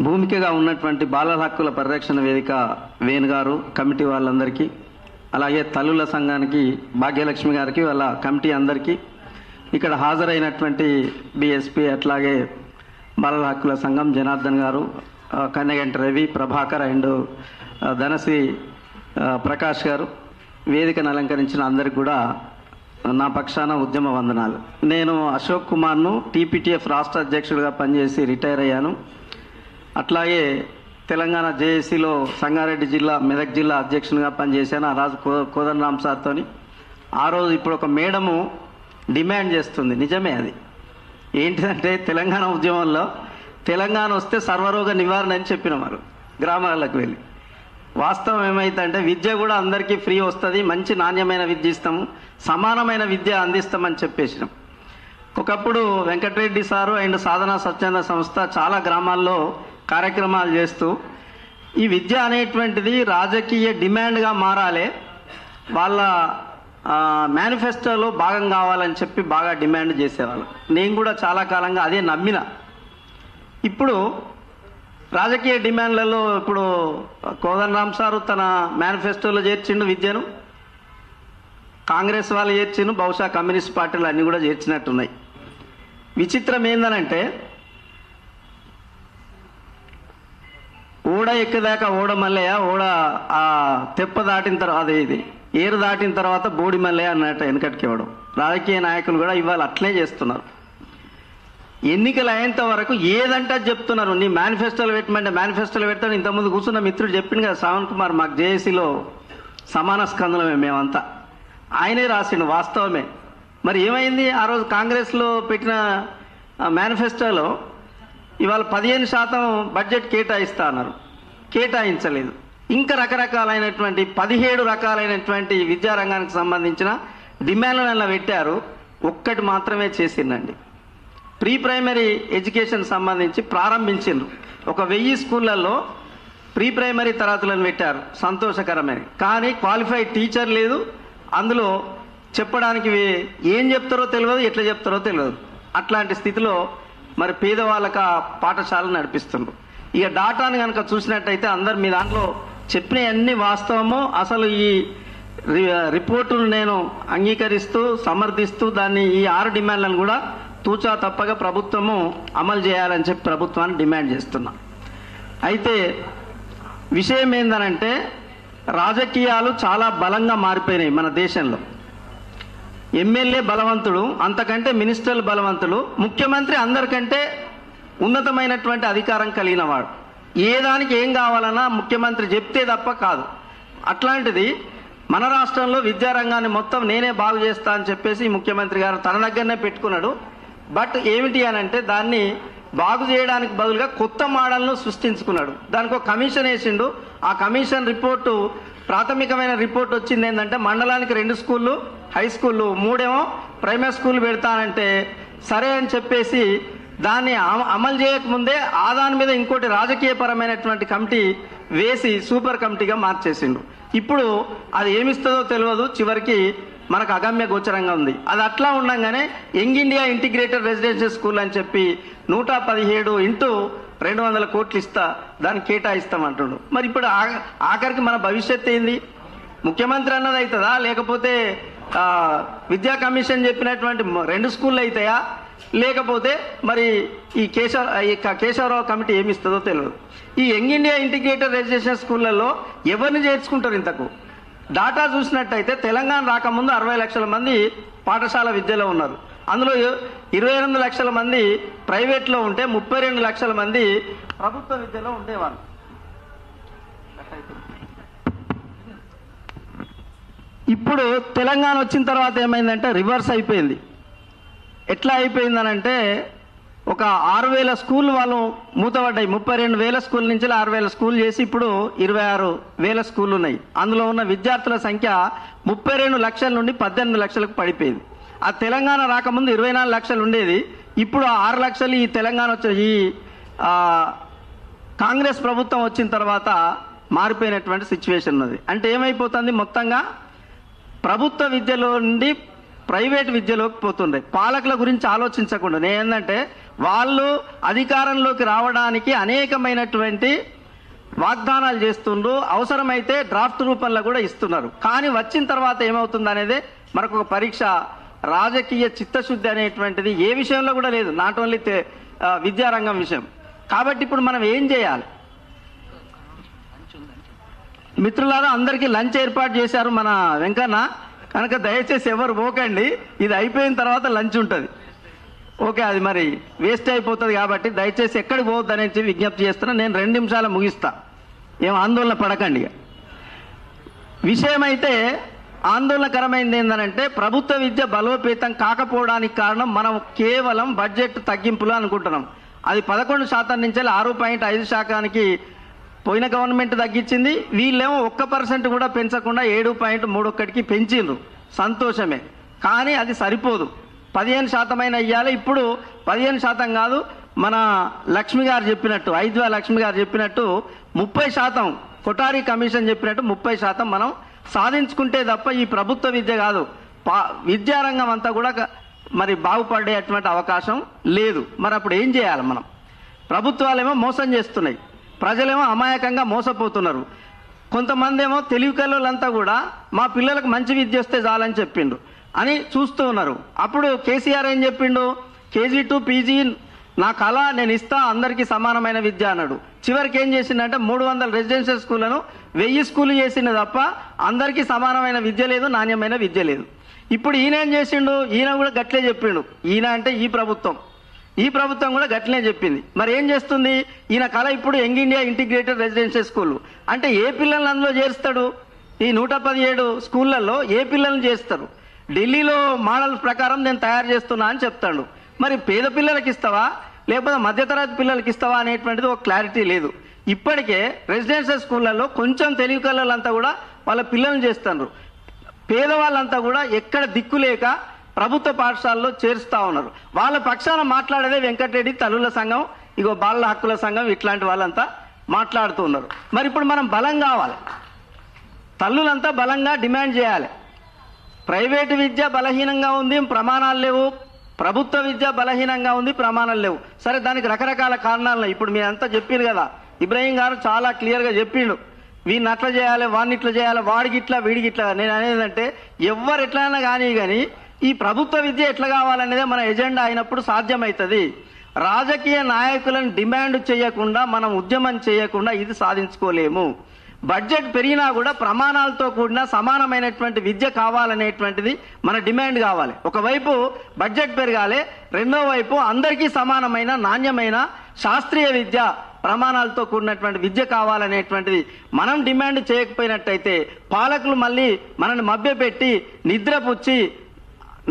భూమికగా ఉన్నటువంటి బాలల హక్కుల పరిరక్షణ వేదిక వేణు గారు కమిటీ వాళ్ళందరికీ, అలాగే తల్లుల సంఘానికి భాగ్యలక్ష్మి గారికి, వాళ్ళ కమిటీ అందరికీ, ఇక్కడ హాజరైనటువంటి బిఎస్పి అట్లాగే బాలల హక్కుల సంఘం జనార్దన్ గారు, కన్నెగంటి రవి, ప్రభాకర్ అండ్ ధనశ్రీ ప్రకాష్ గారు, వేదికను అలంకరించిన అందరికి కూడా నా పక్షాన ఉద్యమ వందనాలు. నేను అశోక్ కుమార్ను టీపీటీఎఫ్ రాష్ట్ర అధ్యక్షుడిగా పనిచేసి రిటైర్ అయ్యాను. అట్లాగే తెలంగాణ జేఏసీలో సంగారెడ్డి జిల్లా, మెదక్ జిల్లా అధ్యక్షునిగా పనిచేశాను ఆ రాజు కోదండరామ్ సార్తో. ఆ రోజు ఇప్పుడు ఒక మేడము డిమాండ్ చేస్తుంది, నిజమే అది. ఏంటిదంటే తెలంగాణ ఉద్యమంలో తెలంగాణ వస్తే సర్వరోగ నివారణ అని చెప్పిన వారు గ్రామాలకు వెళ్ళి. వాస్తవం ఏమైందంటే విద్య కూడా అందరికీ ఫ్రీ వస్తుంది, మంచి నాణ్యమైన విద్య ఇస్తాము, సమానమైన విద్య అందిస్తామని చెప్పేసినాం. ఒకప్పుడు వెంకటరెడ్డి సారు అండ్ సాధనా స్వచ్ఛంద సంస్థ చాలా గ్రామాల్లో కార్యక్రమాలు చేస్తూ ఈ విద్య అనేటువంటిది రాజకీయ డిమాండ్గా మారాలి, వాళ్ళ మేనిఫెస్టోలో భాగం కావాలని చెప్పి బాగా డిమాండ్ చేసేవాళ్ళు. నేను కూడా చాలా కాలంగా అదే నమ్మిన. ఇప్పుడు రాజకీయ డిమాండ్లలో ఇప్పుడు కోదండరామ్ సారు తన మేనిఫెస్టోలో చేర్చిండు విద్యను, కాంగ్రెస్ వాళ్ళు చేర్చిండు, బహుశా కమ్యూనిస్ట్ పార్టీలు అన్నీ కూడా చేర్చినట్టున్నాయి. విచిత్రం ఏందనంటే ఓడ ఎక్కదాకా ఓడ మల్లయ్య, ఓడ ఆ తెప్ప దాటిన తర్వాత ఇది ఏరు దాటిన తర్వాత బోడి మల్లయ్య అన్నట్టు వెనకటికి ఇవ్వడం. రాజకీయ నాయకులు కూడా ఇవాళ అట్లే చేస్తున్నారు. ఎన్నికలు అయ్యేంత వరకు ఏదంటే చెప్తున్నారు. నీ మేనిఫెస్టోలు పెట్టమంటే మేనిఫెస్టోలు పెడతాను. ఇంతకుముందు కూర్చున్న మిత్రుడు చెప్పింది కదా శ్రావణ్ కుమార్, మాకు జేఏసీలో సమాన స్కందనమే మేమంతా, ఆయనే రాసిండు, వాస్తవమే. మరి ఏమైంది? ఆ రోజు కాంగ్రెస్లో పెట్టిన మేనిఫెస్టోలో ఇవాళ 15% బడ్జెట్ కేటాయిస్తా అన్నారు, కేటాయించలేదు. ఇంకా రకరకాలైనటువంటి 17 రకాలైనటువంటి విద్యారంగానికి సంబంధించిన డిమాండ్లను పెట్టారు, ఒక్కటి మాత్రమే చేసిందండి. ప్రీ ప్రైమరీ ఎడ్యుకేషన్ సంబంధించి ప్రారంభించిండ్రు. 1000 స్కూళ్ళల్లో ప్రీ ప్రైమరీ తరగతులను పెట్టారు, సంతోషకరమైన. కానీ క్వాలిఫైడ్ టీచర్ లేదు, అందులో చెప్పడానికి ఏం చెప్తారో తెలియదు, ఎట్లా చెప్తారో తెలియదు. అట్లాంటి స్థితిలో మరి పేదవాళ్ళకి ఆ పాఠశాలను నడిపిస్తుండ్రు. ఇక డాటాను కనుక చూసినట్టయితే అందరు మీ దాంట్లో చెప్పిన అన్ని వాస్తవము. అసలు ఈ రిపోర్టును నేను అంగీకరిస్తూ సమర్థిస్తూ దాన్ని ఈ 6 డిమాండ్లను కూడా తూచా తప్పగా ప్రభుత్వము అమలు చేయాలని చెప్పి ప్రభుత్వాన్ని డిమాండ్ చేస్తున్నా. అయితే విషయం ఏందనంటే రాజకీయాలు చాలా బలంగా మారిపోయినాయి మన దేశంలో. ఎమ్మెల్యే బలవంతుడు, అంతకంటే మినిస్టర్లు బలవంతులు, ముఖ్యమంత్రి అందరికంటే ఉన్నతమైనటువంటి అధికారం కలిగిన వాడు. ఏ దానికి ఏం కావాలన్నా ముఖ్యమంత్రి చెప్తే తప్ప కాదు. అట్లాంటిది మన రాష్ట్రంలో విద్యారంగాన్ని మొత్తం నేనే బాగు చేస్తా అని చెప్పేసి ముఖ్యమంత్రి గారు తన దగ్గరనే పెట్టుకున్నాడు. బట్ ఏమిటి అనంటే దాన్ని బాగు చేయడానికి బదులుగా కొత్త మోడల్ను సృష్టించుకున్నాడు. దానికి ఒక కమిషన్ వేసిండు. ఆ కమిషన్ రిపోర్టు, ప్రాథమికమైన రిపోర్ట్ వచ్చింది ఏంటంటే మండలానికి 2 స్కూళ్ళు, హై స్కూళ్ళు, 3 ప్రైమరీ స్కూల్ పెడతానంటే సరే అని చెప్పేసి దాన్ని అమలు చేయకముందే ఆ దాని మీద ఇంకోటి రాజకీయపరమైనటువంటి కమిటీ వేసి సూపర్ కమిటీగా మార్చేసిండు. ఇప్పుడు అది ఏమిస్తుందో తెలియదు, చివరికి మనకు అగమ్య గోచరంగా ఉంది. అది అట్లా ఉండగానే young India integrated residential school అని చెప్పి 117 ఇంటూ 200 కోట్లు ఇస్తా, దాన్ని కేటాయిస్తామంటుండు. మరి ఇప్పుడు ఆఖరికి మన భవిష్యత్తు ఏంది? ముఖ్యమంత్రి అన్నది అవుతుందా, లేకపోతే విద్యా కమిషన్ చెప్పినటువంటి 2 స్కూళ్ళు అవుతాయా, లేకపోతే మరి ఈ కేశవరావు కమిటీ ఏమి ఇస్తుందో తెలియదు. ఈ యంగ్ ఇండియా ఇంటిగ్రేటెడ్ రెసిడెన్షియల్ స్కూళ్ళల్లో ఎవరిని చేర్చుకుంటారు? ఇంతకు డాటా చూసినట్టయితే తెలంగాణ రాకముందు 60 లక్షల మంది పాఠశాల విద్యలో ఉన్నారు. అందులో 28 లక్షల మంది ప్రైవేట్లో ఉంటే 32 లక్షల మంది ప్రభుత్వ విద్యలో ఉండేవారు. ఇప్పుడు తెలంగాణ వచ్చిన తర్వాత ఏమైందంటే రివర్స్ అయిపోయింది. ఎట్లా అయిపోయిందనంటే ఒక 6,000 స్కూల్ వాళ్ళు మూతపడ్డాయి. 32,000 స్కూల్ నుంచి 6,000 స్కూల్ చేసి ఇప్పుడు 26,000 స్కూళ్ళు ఉన్నాయి. అందులో ఉన్న విద్యార్థుల సంఖ్య 32 లక్షల నుండి 18 లక్షలకు పడిపోయింది. ఆ తెలంగాణ రాకముందు 24 లక్షలు ఉండేది, ఇప్పుడు 6 లక్షలు ఈ తెలంగాణ ఈ కాంగ్రెస్ ప్రభుత్వం వచ్చిన తర్వాత మారిపోయినటువంటి సిచ్యువేషన్ ఉన్నది. అంటే ఏమైపోతుంది, మొత్తంగా ప్రభుత్వ విద్యలో నుండి ప్రైవేట్ విద్యలోకి పోతుండే. పాలకుల గురించి ఆలోచించకుండా నేనేందంటే వాళ్ళు అధికారంలోకి రావడానికి అనేకమైనటువంటి వాగ్దానాలు చేస్తుండ్రు, అవసరమైతే డ్రాఫ్ట్ రూపంలో కూడా ఇస్తున్నారు. కానీ వచ్చిన తర్వాత ఏమవుతుంది అనేది మనకు ఒక పరీక్ష. రాజకీయ చిత్తశుద్ధి అనేటువంటిది ఏ విషయంలో కూడా లేదు, నాట్ ఓన్లీ విద్యారంగం విషయం. కాబట్టి ఇప్పుడు మనం ఏం చేయాలి? మిత్రులారా, అందరికీ లంచ్ ఏర్పాటు చేశారు మన వెంకన్న, కనుక దయచేసి ఎవరు పోకండి. ఇది అయిపోయిన తర్వాత లంచ్ ఉంటుంది. ఓకే, అది మరి వేస్ట్ అయిపోతుంది కాబట్టి దయచేసి ఎక్కడికి పోవద్దు అనేది విజ్ఞప్తి చేస్తున్నా. నేను 2 నిమిషాలు ముగిస్తా, ఏం ఆందోళన పడకండి. విషయం అయితే ఆందోళనకరమైంది ఏంటంటే ప్రభుత్వ విద్య బలోపేతం కాకపోవడానికి కారణం మనం కేవలం బడ్జెట్ తగ్గింపులు అనుకుంటున్నాం. అది 11% నుంచి 6.5% పోయిన గవర్నమెంట్ తగ్గించింది. వీళ్ళేమో 1% కూడా పెంచకుండా 7.31కి పెంచిండ్రు. సంతోషమే, కానీ అది సరిపోదు. 15% అయినా ఇవ్వాలి. ఇప్పుడు 15% కాదు, మన లక్ష్మి గారు చెప్పినట్టు, ఐద్వా లక్ష్మి గారు చెప్పినట్టు 30%, కొటారి కమిషన్ చెప్పినట్టు 30% మనం సాధించుకుంటే తప్ప ఈ ప్రభుత్వ విద్య కాదు, విద్యారంగం అంతా కూడా మరి బాగుపడేటువంటి అవకాశం లేదు. మరి అప్పుడు ఏం చేయాలి మనం? ప్రభుత్వాలేమో మోసం చేస్తున్నాయి, ప్రజలేమో అమాయకంగా మోసపోతున్నారు. కొంతమంది ఏమో తెలివి కల్లోలంతా కూడా మా పిల్లలకు మంచి విద్య వస్తే చాలని చెప్పిండు అని చూస్తూ ఉన్నారు. అప్పుడు కేసీఆర్ ఏం చెప్పిండు? KG to PG నా కళ, నేను ఇస్తా అందరికీ సమానమైన విద్య అన్నాడు. చివరికి ఏం చేసిందంటే 300 రెసిడెన్షియల్ స్కూళ్లను 1000 స్కూళ్ళు చేసిండు తప్ప అందరికీ సమానమైన విద్య లేదు, నాణ్యమైన విద్య లేదు. ఇప్పుడు ఈయన ఏం చేసిండు? ఈయన కూడా గట్లే చెప్పిండు. ఈయన అంటే ఈ ప్రభుత్వం కూడా గట్లనే చెప్పింది. మరి ఏం చేస్తుంది ఈయన కళ? ఇప్పుడు young India integrated residential school అంటే ఏ పిల్లల్ని అందులో చేరుస్తాడు? ఈ 117 స్కూళ్లలో ఏ పిల్లల్ని చేస్తారు? ఢిల్లీలో మోడల్ ప్రకారం నేను తయారు చేస్తున్నా అని చెప్తాడు. మరి పేద పిల్లలకి ఇస్తావా లేకపోతే మధ్యతరగతి పిల్లలకి ఇస్తావా అనేటువంటిది ఒక క్లారిటీ లేదు. ఇప్పటికే రెసిడెన్షియల్ స్కూళ్లలో కొంచెం తెలివి కళ్ళంతా కూడా వాళ్ళ పిల్లల్ని చేస్తున్నారు. పేదవాళ్ళంతా కూడా ఎక్కడ దిక్కు లేక ప్రభుత్వ పాఠశాలలో చేరుస్తా ఉన్నారు. వాళ్ళ పక్షాన మాట్లాడేదే వెంకటరెడ్డి తల్లుల సంఘం, ఇగో బాలల హక్కుల సంఘం, ఇట్లాంటి వాళ్ళంతా మాట్లాడుతూ ఉన్నారు. మరి ఇప్పుడు మనం బలం కావాలి, తల్లులంతా బలంగా డిమాండ్ చేయాలి. ప్రైవేటు విద్య బలహీనంగా ఉంది, ప్రమాణాలు లేవు. ప్రభుత్వ విద్య బలహీనంగా ఉంది, ప్రమాణాలు లేవు. సరే, దానికి రకరకాల కారణాలు. ఇప్పుడు మీరంతా చెప్పారు కదా, ఇబ్రాహీం గారు చాలా క్లియర్గా చెప్పిండు, వీడిని అట్లా చేయాలి, వాడిని ఇట్లా చేయాలి, వాడికి ఇట్లా వీడికి ఇట్లా. నేను అనేది అంటే ఎవరు ఎట్లయినా కానీ ఈ ప్రభుత్వ విద్య ఎట్లా కావాలనేదే మన ఎజెండా అయినప్పుడు సాధ్యమవుతుంది. రాజకీయ నాయకులను డిమాండ్ చేయకుండా, మనం ఉద్యమం చేయకుండా ఇది సాధించుకోలేము. బడ్జెట్ పెరిగినా కూడా ప్రమాణాలతో కూడిన సమానమైనటువంటి విద్య కావాలనేటువంటిది మన డిమాండ్ కావాలి. ఒకవైపు బడ్జెట్ పెరగాలి, రెండో వైపు అందరికీ సమానమైన నాణ్యమైన శాస్త్రీయ విద్య, ప్రమాణాలతో కూడినటువంటి విద్య కావాలనేటువంటిది మనం డిమాండ్ చేయకపోయినట్టయితే పాలకులు మళ్ళీ మనల్ని మభ్యపెట్టి నిద్రపుచ్చి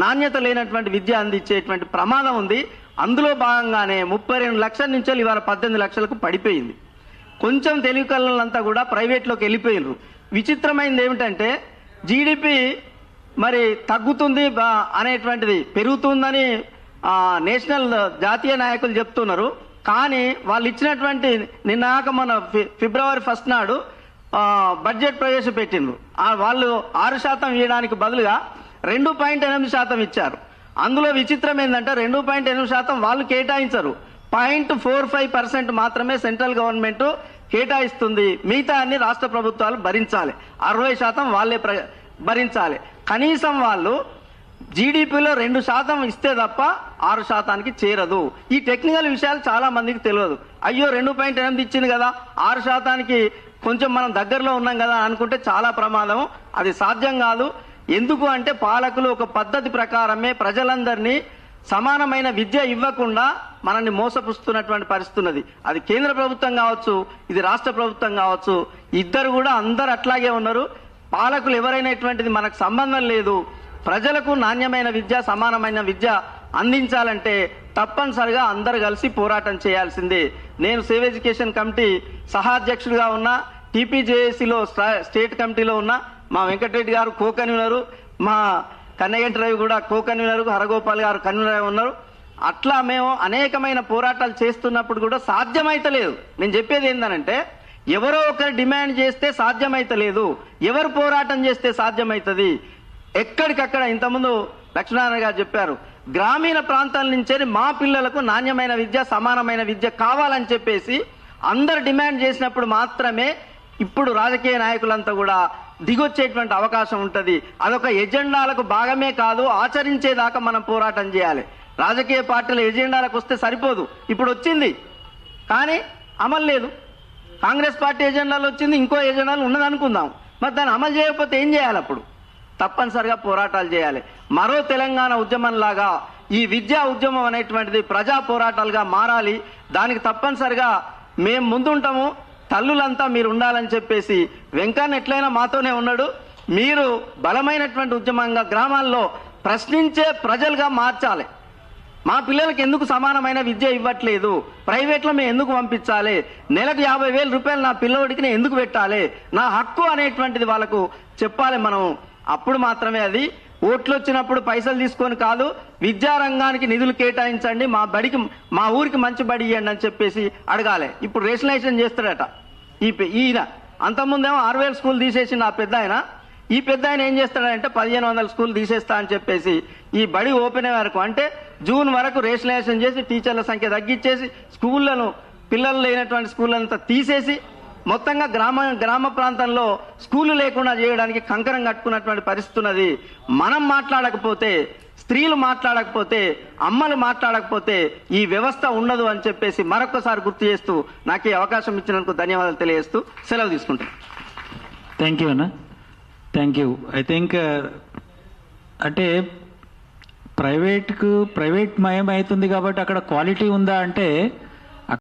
నాణ్యత లేనటువంటి విద్య అందించేటువంటి ప్రమాదం ఉంది. అందులో భాగంగానే 32 లక్షల నుంచి ఇవాళ 18 లక్షలకు పడిపోయింది. కొంచెం తెలివి కళ్ళంతా కూడా ప్రైవేట్లోకి వెళ్ళిపోయినారు. విచిత్రమైనది ఏమిటంటే జీడిపి మరి తగ్గుతుంది అనేటువంటిది పెరుగుతుందని నేషనల్ జాతీయ నాయకులు చెప్తున్నారు. కానీ వాళ్ళు ఇచ్చినటువంటి నిన్నాక మన ఫిబ్రవరి 1 నాడు బడ్జెట్ ప్రవేశపెట్టిండ్రు. వాళ్ళు 6% ఇవ్వడానికి బదులుగా 2.8% ఇచ్చారు. అందులో విచిత్రం ఏంటంటే 2.8% వాళ్ళు కేటాయించరు, 0.45% మాత్రమే సెంట్రల్ గవర్నమెంట్ కేటాయిస్తుంది. మిగతా అన్ని రాష్ట్ర ప్రభుత్వాలు భరించాలి, 60% వాళ్ళే భరించాలి. కనీసం వాళ్ళు జీడిపిలో 2% ఇస్తే తప్ప 6%కి చేరదు. ఈ టెక్నికల్ విషయాలు చాలా మందికి తెలియదు. అయ్యో 2.8 ఇచ్చింది కదా, 6%కి కొంచెం మనం దగ్గరలో ఉన్నాం కదా అనుకుంటే చాలా ప్రమాదం. అది సాధ్యం కాదు. ఎందుకు అంటే పాలకులు ఒక పద్ధతి ప్రకారమే ప్రజలందరినీ సమానమైన విద్య ఇవ్వకుండా మనల్ని మోసపుస్తున్నటువంటి పరిస్థితి ఉన్నది. అది కేంద్ర ప్రభుత్వం కావచ్చు, ఇది రాష్ట్ర ప్రభుత్వం కావచ్చు, ఇద్దరు కూడా అందరు అట్లాగే ఉన్నారు. పాలకులు ఎవరైనటువంటిది మనకు సంబంధం లేదు. ప్రజలకు నాణ్యమైన విద్య, సమానమైన విద్య అందించాలంటే తప్పనిసరిగా అందరు కలిసి పోరాటం చేయాల్సిందే. నేను సేవ్ ఎడ్యుకేషన్ కమిటీ సహాధ్యక్షుడిగా ఉన్నా, TPJACలో స్టేట్ కమిటీలో ఉన్నా, మా వెంకటరెడ్డి గారు కో కన్వీనరు, మా కన్నగంటి రవి కూడా కో కన్వీనరు, హరగోపాల్ గారు కన్వీనర్ ఉన్నారు. అట్లా మేము అనేకమైన పోరాటాలు చేస్తున్నప్పుడు కూడా సాధ్యమైతలేదు. నేను చెప్పేది ఏంటంటే ఎవరో ఒకరు డిమాండ్ చేస్తే సాధ్యమైతలేదు, ఎవరు పోరాటం చేస్తే సాధ్యమవుతుంది. ఎక్కడికక్కడ ఇంతకుముందు లక్ష్మీనారాయణ గారు చెప్పారు, గ్రామీణ ప్రాంతాల నుంచే మా పిల్లలకు నాణ్యమైన విద్య, సమానమైన విద్య కావాలని చెప్పేసి అందరు డిమాండ్ చేసినప్పుడు మాత్రమే ఇప్పుడు రాజకీయ నాయకులంతా కూడా దిగొచ్చేటువంటి అవకాశం ఉంటుంది. అదొక ఎజెండాలకు భాగమే కాదు, ఆచరించేదాకా మనం పోరాటం చేయాలి. రాజకీయ పార్టీల ఎజెండాలకు వస్తే సరిపోదు. ఇప్పుడు వచ్చింది కానీ అమలు లేదు. కాంగ్రెస్ పార్టీ ఎజెండాలు వచ్చింది, ఇంకో ఎజెండాలు ఉన్నదనుకుందాం, మరి దాన్ని అమలు చేయకపోతే ఏం చేయాలి? అప్పుడు తప్పనిసరిగా పోరాటాలు చేయాలి. మరో తెలంగాణ ఉద్యమంలాగా ఈ విద్యా ఉద్యమం అనేటువంటిది ప్రజా పోరాటాలుగా మారాలి. దానికి తప్పనిసరిగా మేము ముందుంటాము, తల్లులంతా మీరు ఉండాలని చెప్పేసి వెంకన్న ఎట్లయినా మాతోనే ఉన్నాడు. మీరు బలమైనటువంటి ఉద్యమంగా గ్రామాల్లో ప్రశ్నించే ప్రజలుగా మార్చాలి. మా పిల్లలకి ఎందుకు సమానమైన విద్య ఇవ్వట్లేదు, ప్రైవేట్లో మేము ఎందుకు పంపించాలి, నెలకు 50,000 రూపాయలు నా పిల్లవాడికి నేను ఎందుకు పెట్టాలి, నా హక్కు అనేటువంటిది వాళ్ళకు చెప్పాలి మనం. అప్పుడు మాత్రమే అది ఓట్లు వచ్చినప్పుడు పైసలు తీసుకొని కాదు, విద్యారంగానికి నిధులు కేటాయించండి, మా ఊరికి మంచి బడి ఇవ్వండి అని చెప్పేసి అడగాలి. ఇప్పుడు రేషనలైజేషన్ చేస్తాడట ఈయన. అంతకుముందేమో 6,000 స్కూల్ తీసేసి నా పెద్ద ఆయన, ఈ పెద్ద ఆయన ఏం చేస్తాడంటే 1,500 స్కూల్ తీసేస్తా అని చెప్పేసి ఈ బడి ఓపెన్ అయ్యే వరకు, అంటే జూన్ వరకు రేషనలైజేషన్ చేసి టీచర్ల సంఖ్య తగ్గించేసి స్కూళ్లను, పిల్లలు లేనటువంటి స్కూళ్ళంతా తీసేసి మొత్తంగా గ్రామ ప్రాంతంలో స్కూళ్ళు లేకుండా చేయడానికి కంకణం కట్టుకున్నటువంటి పరిస్థితి ఉన్నది. మనం మాట్లాడకపోతే, స్త్రీలు మాట్లాడకపోతే, అమ్మలు మాట్లాడకపోతే ఈ వ్యవస్థ ఉండదు అని చెప్పేసి మరొకసారి గుర్తు చేస్తూ నాకు ఈ అవకాశం ఇచ్చినందుకు ధన్యవాదాలు తెలియజేస్తూ సెలవు తీసుకుంటాను. థ్యాంక్ యూ అన్న, థ్యాంక్ యూ. ఐ థింక్ అంటే ప్రైవేట్ మయం అవుతుంది కాబట్టి అక్కడ క్వాలిటీ ఉందా అంటే